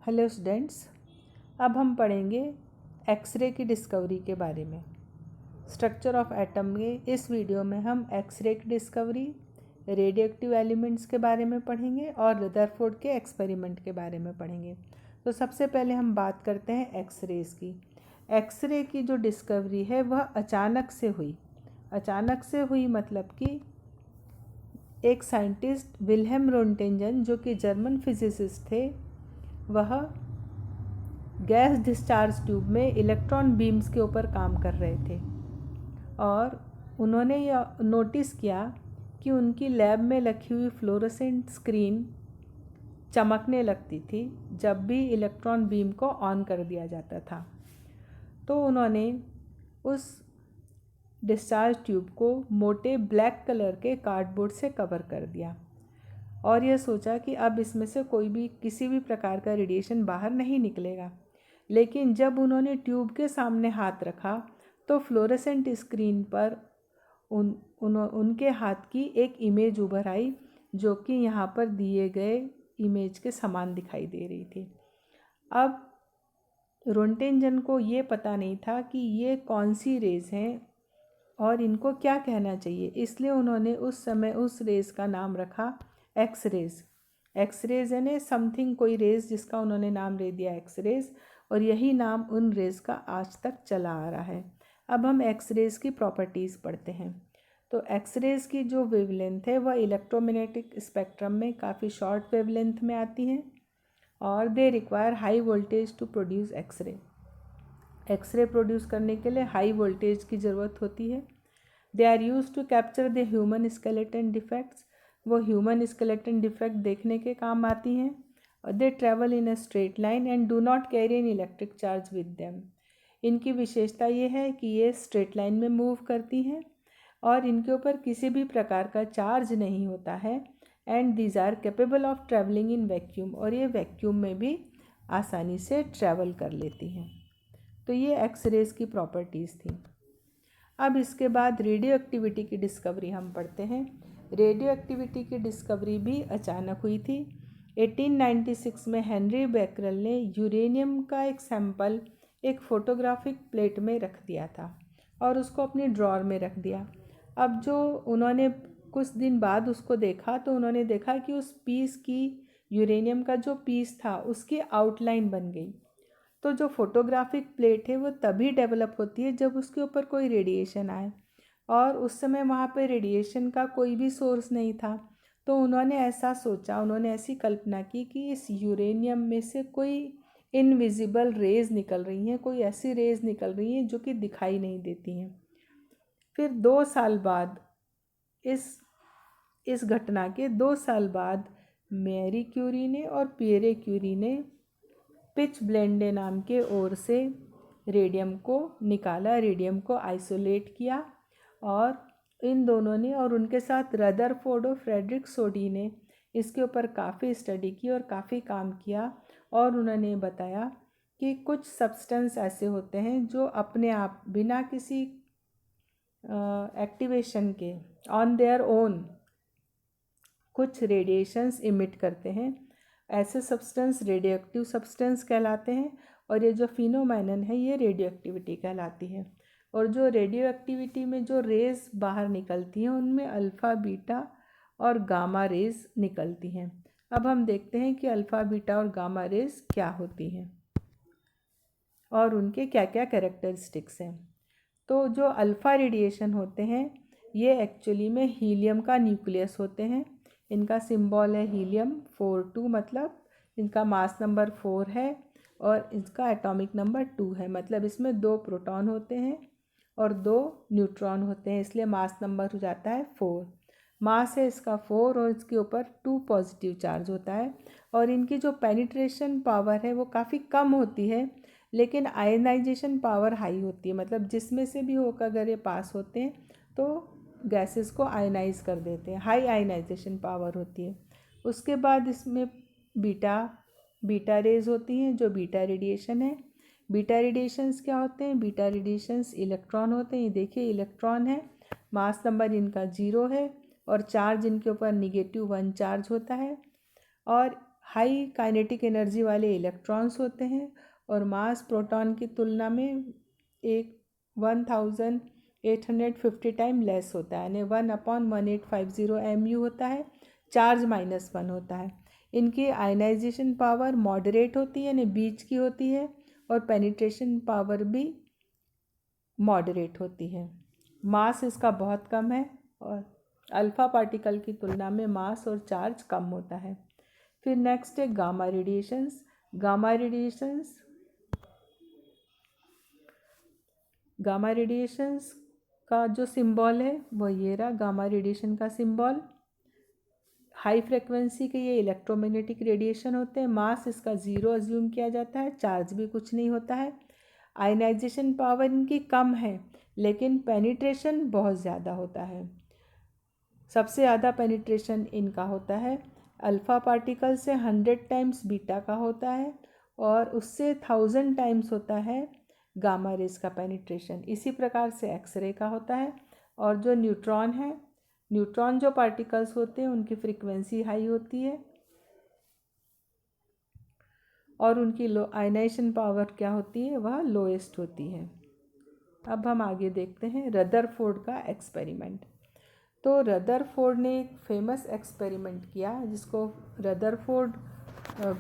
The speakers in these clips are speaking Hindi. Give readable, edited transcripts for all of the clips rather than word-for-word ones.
हेलो स्टूडेंट्स, अब हम पढ़ेंगे एक्सरे की डिस्कवरी के बारे में। स्ट्रक्चर ऑफ एटम के इस वीडियो में हम एक्सरे की डिस्कवरी, रेडियो एक्टिव एलिमेंट्स के बारे में पढ़ेंगे और रदरफोर्ड के एक्सपेरिमेंट के बारे में पढ़ेंगे। तो सबसे पहले हम बात करते हैं एक्सरेज की। एक्सरे की जो डिस्कवरी है वह अचानक से हुई। अचानक से हुई मतलब कि एक साइंटिस्ट विल्हेम रोंटेंजन, जो कि जर्मन फिजिसिस्ट थे, वह गैस डिस्चार्ज ट्यूब में इलेक्ट्रॉन बीम्स के ऊपर काम कर रहे थे और उन्होंने यह नोटिस किया कि उनकी लैब में रखी हुई फ्लोरोसेंट स्क्रीन चमकने लगती थी जब भी इलेक्ट्रॉन बीम को ऑन कर दिया जाता था। तो उन्होंने उस डिस्चार्ज ट्यूब को मोटे ब्लैक कलर के कार्डबोर्ड से कवर कर दिया और यह सोचा कि अब इसमें से किसी भी प्रकार का रेडिएशन बाहर नहीं निकलेगा। लेकिन जब उन्होंने ट्यूब के सामने हाथ रखा तो फ्लोरेसेंट स्क्रीन पर उनके हाथ की एक इमेज उभर आई, जो कि यहाँ पर दिए गए इमेज के समान दिखाई दे रही थी। अब रोंटेंजन को ये पता नहीं था कि ये कौन सी रेज़ हैं और इनको क्या कहना चाहिए, इसलिए उन्होंने उस समय उस रेज़ का नाम रखा एक्सरेज। एक्सरेज यानी समथिंग, कोई रेज़ जिसका उन्होंने नाम दे दिया एक्सरेज, और यही नाम उन रेज़ का आज तक चला आ रहा है। अब हम एक्सरेज की प्रॉपर्टीज़ पढ़ते हैं। तो एक्सरेज की जो वेवलेंथ है वह इलेक्ट्रोमैग्नेटिक स्पेक्ट्रम में काफ़ी शॉर्ट वेवलेंथ में आती हैं और they require high voltage to produce X ray. X ray produce करने के लिए हाई वोल्टेज की ज़रूरत होती है। They are use to capture the human skeleton defects. वो ह्यूमन स्केलेटन डिफेक्ट देखने के काम आती हैं। They travel in a straight line and do not carry an electric charge with them. इनकी विशेषता ये है कि ये स्ट्रेट लाइन में मूव करती हैं और इनके ऊपर किसी भी प्रकार का चार्ज नहीं होता है। And these are capable of travelling in vacuum, और ये वैक्यूम में भी आसानी से ट्रैवल कर लेती हैं। तो ये एक्सरेज की प्रॉपर्टीज़ थी। अब इसके बाद रेडियो एक्टिविटी की डिस्कवरी हम पढ़ते हैं। रेडियो एक्टिविटी की डिस्कवरी भी अचानक हुई थी। 1896 में हेनरी बेकरल ने यूरेनियम का एक सैंपल एक फोटोग्राफिक प्लेट में रख दिया था और उसको अपनी ड्रॉअर में रख दिया। अब जो उन्होंने कुछ दिन बाद उसको देखा तो उन्होंने देखा कि उस पीस की, यूरेनियम का जो पीस था उसकी आउटलाइन बन गई। तो जो फोटोग्राफिक प्लेट है वो तभी डेवलप होती है जब उसके ऊपर कोई रेडिएशन आए, और उस समय वहाँ पे रेडिएशन का कोई भी सोर्स नहीं था। तो उन्होंने ऐसा सोचा, उन्होंने ऐसी कल्पना की कि इस यूरेनियम में से कोई इनविजिबल रेज़ निकल रही हैं, कोई ऐसी रेज़ निकल रही हैं जो कि दिखाई नहीं देती हैं। फिर 2 साल बाद, इस घटना के 2 साल बाद मैरी क्यूरी ने और पियरे क्यूरी ने पिच ब्लेंडे नाम के ओर से रेडियम को निकाला, रेडियम को आइसोलेट किया, और इन दोनों ने और उनके साथ रदरफोर्ड और फ्रेडरिक सोडी ने इसके ऊपर काफ़ी स्टडी की और काफ़ी काम किया। और उन्होंने बताया कि कुछ सब्सटेंस ऐसे होते हैं जो अपने आप बिना किसी एक्टिवेशन के ऑन देयर ओन कुछ रेडिएशंस इमिट करते हैं। ऐसे सब्सटेंस रेडियो एक्टिव सब्सटेंस कहलाते हैं, और ये जो फिनोमेनन है ये रेडियो एक्टिविटी कहलाती है। और जो रेडियो एक्टिविटी में जो रेज़ बाहर निकलती हैं उनमें अल्फ़ा, बीटा और गामा रेज़ निकलती हैं। अब हम देखते हैं कि अल्फ़ा, बीटा और गामा रेज़ क्या होती हैं और उनके क्या क्या कैरेक्टरिस्टिक्स हैं। तो जो अल्फ़ा रेडिएशन होते हैं ये एक्चुअली में हीलियम का न्यूक्लियस होते हैं। इनका सिंबल है हीलियम 42, मतलब इनका मास नंबर 4 है और इसका एटॉमिक नंबर 2 है। मतलब इसमें 2 प्रोटॉन होते हैं और 2 न्यूट्रॉन होते हैं, इसलिए मास नंबर हो जाता है 4। मास है इसका 4 और इसके ऊपर 2 पॉजिटिव चार्ज होता है। और इनकी जो पेनिट्रेशन पावर है वो काफ़ी कम होती है, लेकिन आयनाइजेशन पावर हाई होती है। मतलब जिसमें से भी होकर अगर ये पास होते हैं तो गैसेस को आयनाइज कर देते हैं, हाई आयनाइजेशन पावर होती है। उसके बाद इसमें बीटा रेज होती हैं, जो बीटा रेडिएशन है। बीटा रेडिएशंस क्या होते हैं? बीटा रेडिएशंस इलेक्ट्रॉन होते हैं। ये देखिए इलेक्ट्रॉन है, मास नंबर इनका 0 है और चार्ज इनके ऊपर -1 चार्ज होता है। और हाई काइनेटिक एनर्जी वाले इलेक्ट्रॉन्स होते हैं और मास प्रोटॉन की तुलना में 1850 टाइम लेस होता है, यानी 1/1850 mu होता है। चार्ज -1 होता है। इनकी आयनाइजेशन पावर मॉडरेट होती है, यानी बीच की होती है, और पेनिट्रेशन पावर भी मॉडरेट होती है। मास इसका बहुत कम है और अल्फ़ा पार्टिकल की तुलना में मास और चार्ज कम होता है। फिर नेक्स्ट है गामा रेडिएशंस। गामा रेडिएशंस का जो सिंबल है वो ये रहा। गामा रेडिएशन का सिंबल हाई फ्रिक्वेंसी के ये इलेक्ट्रोमैग्नेटिक रेडिएशन होते हैं। मास इसका 0 अज्यूम किया जाता है, चार्ज भी कुछ नहीं होता है। आयनाइजेशन पावर इनकी कम है लेकिन पेनिट्रेशन बहुत ज़्यादा होता है। सबसे ज़्यादा पेनिट्रेशन इनका होता है अल्फ़ा पार्टिकल से 100 टाइम्स बीटा का होता है और उससे 1000 टाइम्स होता है गामा रेज का पेनिट्रेशन। इसी प्रकार से एक्सरे का होता है। और जो न्यूट्रॉन है, न्यूट्रॉन जो पार्टिकल्स होते हैं उनकी फ्रीक्वेंसी हाई होती है और उनकी आयनाइजेशन पावर क्या होती है, वह लोएस्ट होती है। अब हम आगे देखते हैं रदरफोर्ड का एक्सपेरिमेंट। तो रदरफोर्ड ने एक फेमस एक्सपेरिमेंट किया जिसको रदरफोर्ड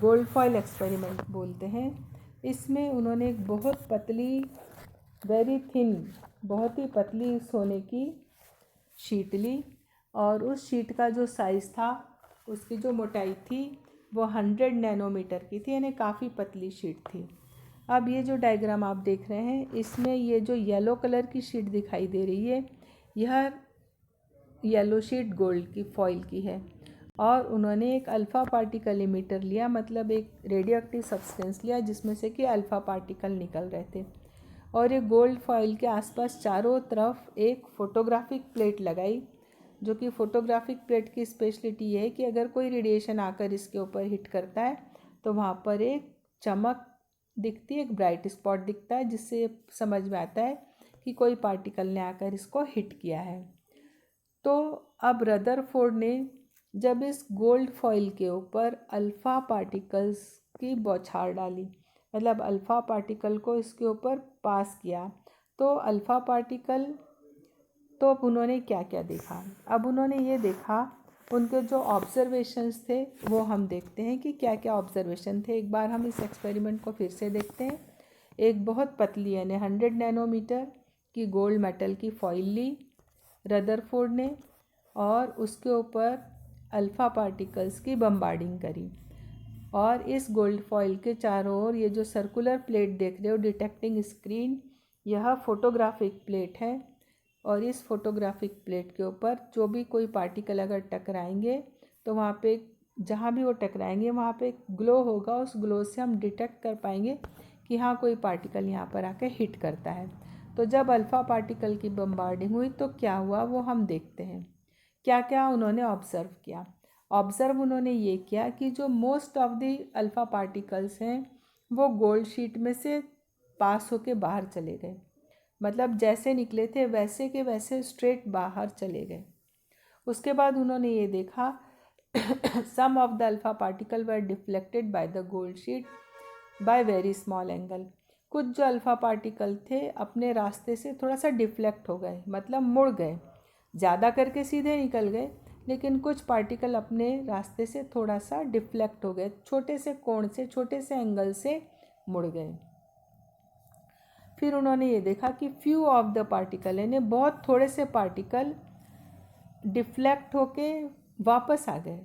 गोल्ड फॉइल एक्सपेरिमेंट बोलते हैं। इसमें उन्होंने एक बहुत पतली, वेरी थिन, बहुत ही पतली सोने की शीट ली और उस शीट का जो साइज़ था, उसकी जो मोटाई थी वो 100 नैनोमीटर की थी, यानी काफ़ी पतली शीट थी। अब ये जो डायग्राम आप देख रहे हैं, इसमें ये जो येलो कलर की शीट दिखाई दे रही है, यह येलो शीट गोल्ड की फॉइल की है। और उन्होंने एक अल्फ़ा पार्टिकल इमीटर लिया, मतलब एक रेडियो एक्टिव सब्सटेंस लिया जिसमें से कि अल्फ़ा पार्टिकल निकल रहे थे। और ये गोल्ड फॉइल के आसपास चारों तरफ एक फोटोग्राफिक प्लेट लगाई, जो कि फोटोग्राफिक प्लेट की स्पेशलिटी ये है कि अगर कोई रेडिएशन आकर इसके ऊपर हिट करता है तो वहाँ पर एक चमक दिखती है, एक ब्राइट स्पॉट दिखता है, जिससे समझ में आता है कि कोई पार्टिकल ने आकर इसको हिट किया है। तो अब रदरफोर्ड ने जब इस गोल्ड फॉइल के ऊपर अल्फ़ा पार्टिकल्स की बौछार डाली, मतलब अल्फ़ा पार्टिकल को इसके ऊपर पास किया, तो अल्फ़ा पार्टिकल, तो अब उन्होंने क्या क्या देखा। अब उन्होंने ये देखा, उनके जो ऑब्जर्वेशंस थे वो हम देखते हैं कि क्या क्या ऑब्जर्वेशन थे। एक बार हम इस एक्सपेरिमेंट को फिर से देखते हैं। एक बहुत पतली, यानी 100 नैनोमीटर की गोल्ड मेटल की फॉइल ली रदरफोर्ड ने और उसके ऊपर अल्फ़ा पार्टिकल्स की बम्बार्डिंग करी। और इस गोल्ड फॉइल के चारों ओर ये जो सर्कुलर प्लेट देख रहे हो, डिटेक्टिंग स्क्रीन, यह फोटोग्राफिक प्लेट है। और इस फोटोग्राफिक प्लेट के ऊपर जो भी कोई पार्टिकल अगर टकराएंगे तो वहाँ पे, जहाँ भी वो टकराएंगे वहाँ पे ग्लो होगा। उस ग्लो से हम डिटेक्ट कर पाएंगे कि हाँ, कोई पार्टिकल यहाँ पर आके हिट करता है। तो जब अल्फ़ा पार्टिकल की बम्बार्डिंग हुई तो क्या हुआ वो हम देखते हैं। क्या क्या उन्होंने ऑब्ज़र्व किया। उन्होंने ये किया कि जो most of the alpha particles हैं वो गोल्ड शीट में से पास होके बाहर चले गए, मतलब जैसे निकले थे वैसे के वैसे स्ट्रेट बाहर चले गए। उसके बाद उन्होंने ये देखा some of the alpha particle were deflected by the gold sheet by very small angle. कुछ जो अल्फ़ा पार्टिकल थे अपने रास्ते से थोड़ा सा डिफ्लेक्ट हो गए, मतलब मुड़ गए। ज़्यादा करके सीधे निकल गए, लेकिन कुछ पार्टिकल अपने रास्ते से थोड़ा सा डिफ्लेक्ट हो गए, छोटे से कोण से, छोटे से एंगल से मुड़ गए। फिर उन्होंने ये देखा कि फ्यू ऑफ द पार्टिकल, यानी बहुत थोड़े से पार्टिकल डिफ्लेक्ट होके वापस आ गए।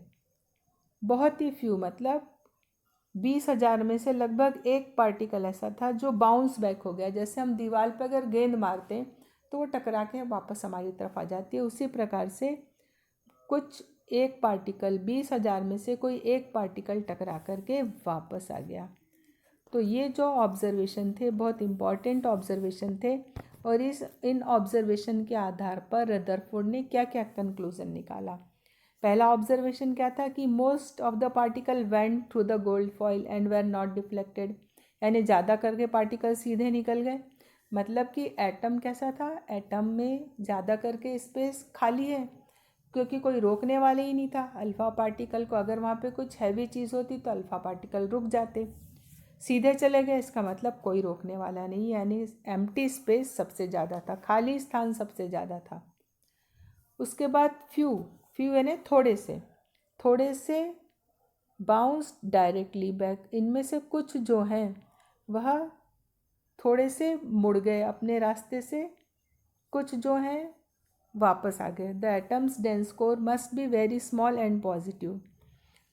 बहुत ही फ्यू, मतलब 20,000 में से लगभग एक पार्टिकल ऐसा था जो बाउंस बैक हो गया। जैसे हम दीवार पर अगर गेंद मारते हैं तो वो टकरा के वापस हमारी तरफ आ जाती है, उसी प्रकार से कुछ एक पार्टिकल, 20,000 में से कोई एक पार्टिकल टकरा करके वापस आ गया। तो ये जो ऑब्जर्वेशन थे बहुत इम्पॉर्टेंट ऑब्जर्वेशन थे। और इन ऑब्जर्वेशन के आधार पर रदरफोर्ड ने क्या क्या कंक्लूजन निकाला। पहला ऑब्जर्वेशन क्या था कि most of the particle went through the gold foil and were not deflected, यानी ज़्यादा करके पार्टिकल सीधे निकल गए। मतलब कि एटम कैसा था, एटम में ज़्यादा करके स्पेस खाली है, क्योंकि कोई रोकने वाले ही नहीं था अल्फ़ा पार्टिकल को। अगर वहाँ पे कुछ हैवी चीज़ होती तो अल्फ़ा पार्टिकल रुक जाते, सीधे चले गए, इसका मतलब कोई रोकने वाला नहीं, यानी एम्प्टी स्पेस सबसे ज़्यादा था, खाली स्थान सबसे ज़्यादा था। उसके बाद फ्यू यानी थोड़े से बाउंस डायरेक्टली बैक, इनमें से कुछ जो हैं वह थोड़े से मुड़ गए अपने रास्ते से, कुछ जो हैं वापस आ गए। The atoms dense core must be very small and positive.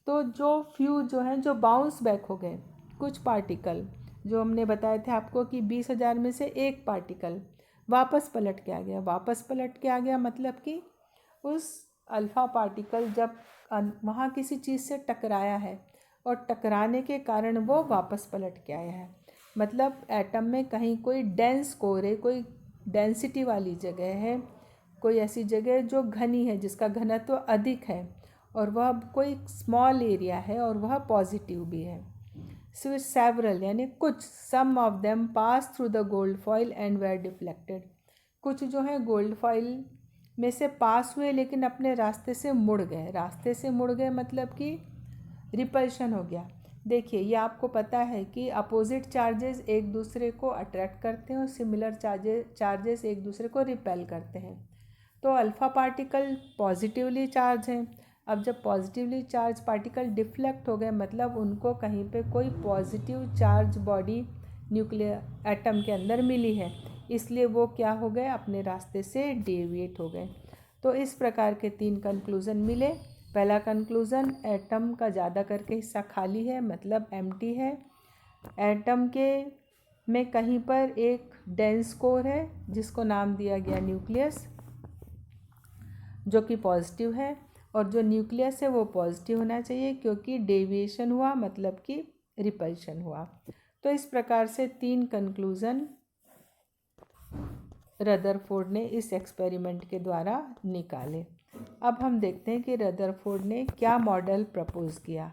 तो जो फ्यू जो हैं जो बाउंस बैक हो गए, कुछ पार्टिकल जो हमने बताए थे आपको कि 20,000 में से एक पार्टिकल वापस पलट के आ गया। वापस पलट के आ गया मतलब कि उस अल्फ़ा पार्टिकल जब वहाँ किसी चीज़ से टकराया है और टकराने के कारण वो वापस पलट के आया है। मतलब एटम में कहीं कोई डेंस कोर है, कोई डेंसिटी वाली जगह है, कोई ऐसी जगह जो घनी है, जिसका घनत्व अधिक है, और वह कोई स्मॉल एरिया है और वह पॉजिटिव भी है। सो सेवरल यानी कुछ, some of them pass through the gold foil and were deflected. कुछ जो है गोल्ड फॉइल में से पास हुए लेकिन अपने रास्ते से मुड़ गए। रास्ते से मुड़ गए मतलब कि रिपल्शन हो गया। देखिए ये आपको पता है कि अपोजिट चार्जेस एक दूसरे को अट्रैक्ट करते हैं और सिमिलर चार्जेस एक दूसरे को रिपेल करते हैं। तो अल्फ़ा पार्टिकल पॉजिटिवली चार्ज हैं। अब जब पॉजिटिवली चार्ज पार्टिकल डिफ्लेक्ट हो गए मतलब उनको कहीं पे कोई positive charge body nuclear atom के अंदर मिली है, इसलिए वो क्या हो गए, अपने रास्ते से डेविएट हो गए। तो इस प्रकार के 3 कंक्लूज़न मिले। पहला कंक्लूज़न, एटम का ज़्यादा करके हिस्सा खाली है, मतलब एम्प्टी है। एटम के में कहीं पर एक डेंस कोर है जिसको नाम दिया गया न्यूक्लियस, जो कि पॉजिटिव है, और जो न्यूक्लियस है वो पॉजिटिव होना चाहिए क्योंकि डेविएशन हुआ मतलब कि रिपल्शन हुआ। तो इस प्रकार से 3 कंक्लूज़न रदरफोर्ड ने इस एक्सपेरिमेंट के द्वारा निकाले। अब हम देखते हैं कि रदरफोर्ड ने क्या मॉडल प्रपोज किया।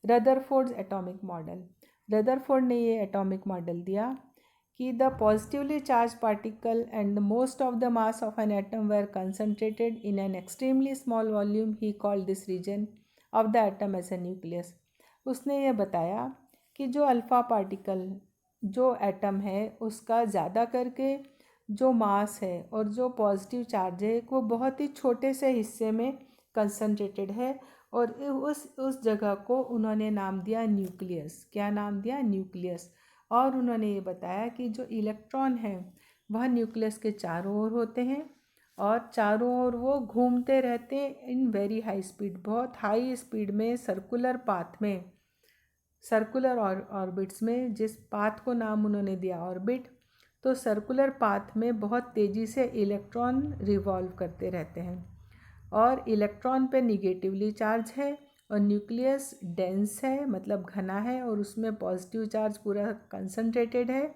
Rutherford's atomic model. रदरफोर्ड ने ये एटॉमिक मॉडल दिया कि the positively charge particle and most of the mass of an atom were concentrated in an extremely small volume. He called this region of the atom as a nucleus. उसने ये बताया कि जो अल्फ़ा पार्टिकल जो एटम है उसका ज़्यादा करके जो मास है और जो पॉजिटिव चार्ज है वो बहुत ही छोटे से हिस्से में कंसनट्रेटेड है, और उस जगह को उन्होंने नाम दिया न्यूक्लियस। क्या नाम दिया? न्यूक्लियस। और उन्होंने ये बताया कि जो इलेक्ट्रॉन है वह न्यूक्लियस के चारों ओर होते हैं और चारों ओर वो घूमते रहते हैं इन वेरी हाई स्पीड, बहुत हाई स्पीड में, सर्कुलर पाथ में, सर्कुलर ऑर्बिट्स में, जिस पाथ को नाम उन्होंने दिया ऑर्बिट। तो सर्कुलर पाथ में बहुत तेज़ी से इलेक्ट्रॉन रिवॉल्व करते रहते हैं और इलेक्ट्रॉन पे निगेटिवली चार्ज है और न्यूक्लियस डेंस है, मतलब घना है, और उसमें पॉजिटिव चार्ज पूरा कंसनट्रेटेड है।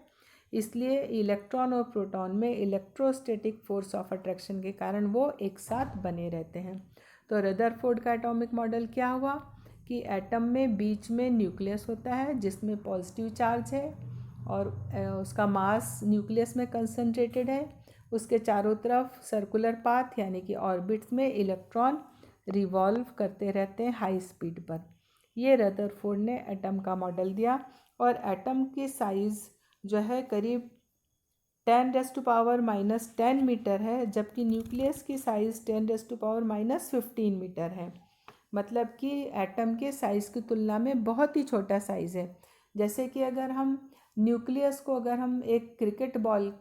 इसलिए इलेक्ट्रॉन और प्रोटॉन में इलेक्ट्रोस्टैटिक फोर्स ऑफ अट्रैक्शन के कारण वो एक साथ बने रहते हैं। तो रदरफोर्ड का एटॉमिक मॉडल क्या हुआ कि एटम में बीच में न्यूक्लियस होता है जिसमें पॉजिटिव चार्ज है और उसका मास न्यूक्लियस में कंसनट्रेटेड है। उसके चारों तरफ सर्कुलर पाथ यानी कि ऑर्बिट्स में इलेक्ट्रॉन रिवॉल्व करते रहते हैं हाई स्पीड पर। ये रदरफोर्ड ने एटम का मॉडल दिया और एटम की साइज़ जो है करीब 10⁻⁻10 मीटर है, जबकि न्यूक्लियस की साइज़ 10⁻⁻15 मीटर है। मतलब कि एटम के साइज़ की तुलना में बहुत ही छोटा साइज़ है। जैसे कि अगर हम न्यूक्लियस को अगर हम एक क्रिकेट बॉल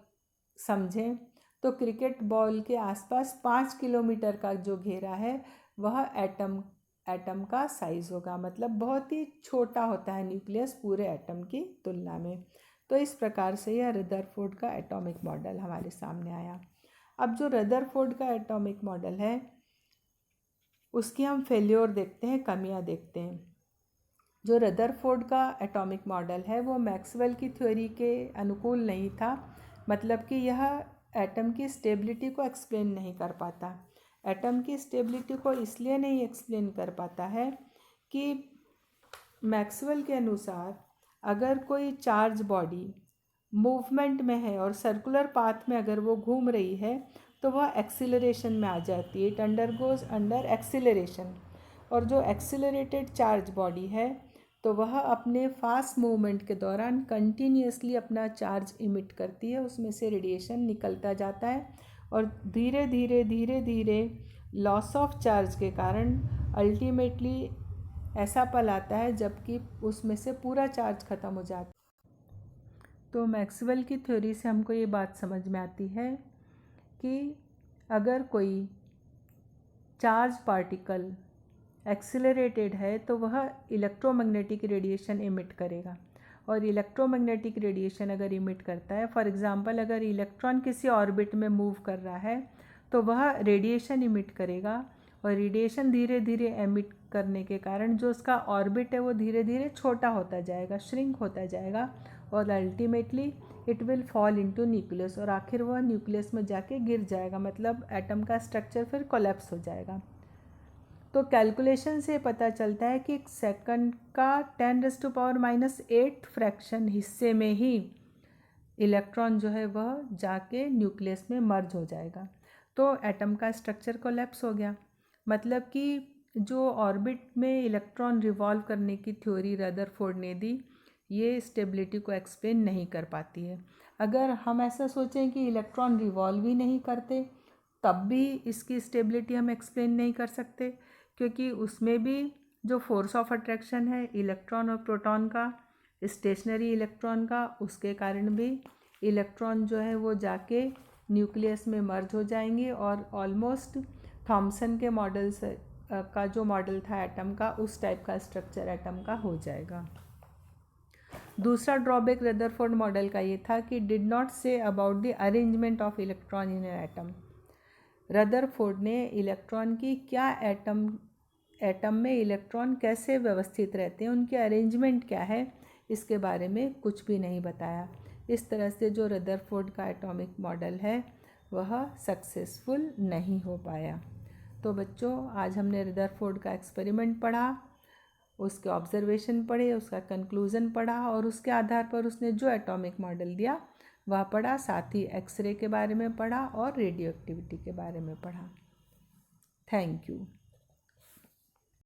समझें तो क्रिकेट बॉल के आसपास 5 किलोमीटर का जो घेरा है वह एटम का साइज़ होगा। मतलब बहुत ही छोटा होता है न्यूक्लियस पूरे एटम की तुलना में। तो इस प्रकार से यह रदरफोर्ड का एटॉमिक मॉडल हमारे सामने आया। अब जो रदरफोर्ड का एटॉमिक मॉडल है उसकी हम फेल्योर देखते हैं, कमियां देखते हैं। जो रदरफोर्ड का एटॉमिक मॉडल है वो मैक्सवेल की थ्योरी के अनुकूल नहीं था। मतलब कि यह एटम की स्टेबिलिटी को एक्सप्लेन नहीं कर पाता। एटम की स्टेबिलिटी को इसलिए नहीं एक्सप्लेन कर पाता है कि मैक्सवेल के अनुसार अगर कोई चार्ज बॉडी मूवमेंट में है और सर्कुलर पाथ में अगर वो घूम रही है तो वह एक्सीलरेशन में आ जाती है, इट अंडरगोज अंडर एक्सीलरेशन। और जो एक्सीलरेटेड चार्ज बॉडी है तो वह अपने फास्ट मूवमेंट के दौरान कंटिन्यूसली अपना चार्ज इमिट करती है, उसमें से रेडिएशन निकलता जाता है और धीरे धीरे लॉस ऑफ चार्ज के कारण अल्टीमेटली ऐसा पल आता है जबकि उसमें से पूरा चार्ज ख़त्म हो जाता है। तो मैक्सवेल की थ्योरी से हमको ये बात समझ में आती है कि अगर कोई चार्ज पार्टिकल एक्सीलरेटेड है तो वह इलेक्ट्रोमैग्नेटिक रेडिएशन इमिट करेगा, और इलेक्ट्रोमैग्नेटिक रेडिएशन अगर इमिट करता है, फॉर एग्जांपल अगर इलेक्ट्रॉन किसी ऑर्बिट में मूव कर रहा है तो वह रेडिएशन इमिट करेगा, और रेडिएशन धीरे धीरे एमिट करने के कारण जो उसका ऑर्बिट है वो धीरे धीरे छोटा होता जाएगा, श्रिंक होता जाएगा, और ultimately it will fall into nucleus, और आखिर वह न्यूक्लियस में जाके गिर जाएगा, मतलब एटम का स्ट्रक्चर फिर कोलैप्स हो जाएगा। तो कैलकुलेशन से पता चलता है कि एक सेकंड का 10⁻⁸ फ्रैक्शन हिस्से में ही इलेक्ट्रॉन जो है वह जाके न्यूक्लियस में मर्ज हो जाएगा, तो एटम का स्ट्रक्चर कोलैप्स हो गया। मतलब कि जो ऑर्बिट में इलेक्ट्रॉन रिवॉल्व करने की थ्योरी रदरफोर्ड ने दी, ये स्टेबिलिटी को एक्सप्लेन नहीं कर पाती है। अगर हम ऐसा सोचें कि इलेक्ट्रॉन रिवॉल्व ही नहीं करते तब भी इसकी स्टेबिलिटी हम एक्सप्लेन नहीं कर सकते, क्योंकि उसमें भी जो फोर्स ऑफ अट्रैक्शन है इलेक्ट्रॉन और प्रोटॉन का, स्टेशनरी इलेक्ट्रॉन का, उसके कारण भी इलेक्ट्रॉन जो है वो जाके न्यूक्लियस में मर्ज हो जाएंगे और ऑलमोस्ट थॉमसन के मॉडल से का जो मॉडल था एटम का, उस टाइप का स्ट्रक्चर एटम का हो जाएगा। दूसरा ड्रॉबैक रदरफोर्ड मॉडल का ये था कि did not say about the arrangement of electron in an atom. Rutherford ने इलेक्ट्रॉन की क्या एटम में इलेक्ट्रॉन कैसे व्यवस्थित रहते हैं, उनके अरेंजमेंट क्या है, इसके बारे में कुछ भी नहीं बताया। इस तरह से जो रदरफोर्ड का एटॉमिक मॉडल है वह सक्सेसफुल नहीं हो पाया। तो बच्चों, आज हमने रदरफोर्ड का एक्सपेरिमेंट पढ़ा, उसके ऑब्जर्वेशन पढ़े, उसका कंक्लूज़न पढ़ा, और उसके आधार पर उसने जो एटॉमिक मॉडल दिया वह पढ़ा, साथ ही एक्सरे के बारे में पढ़ा और रेडियो एक्टिविटी के बारे में पढ़ा। Thank you.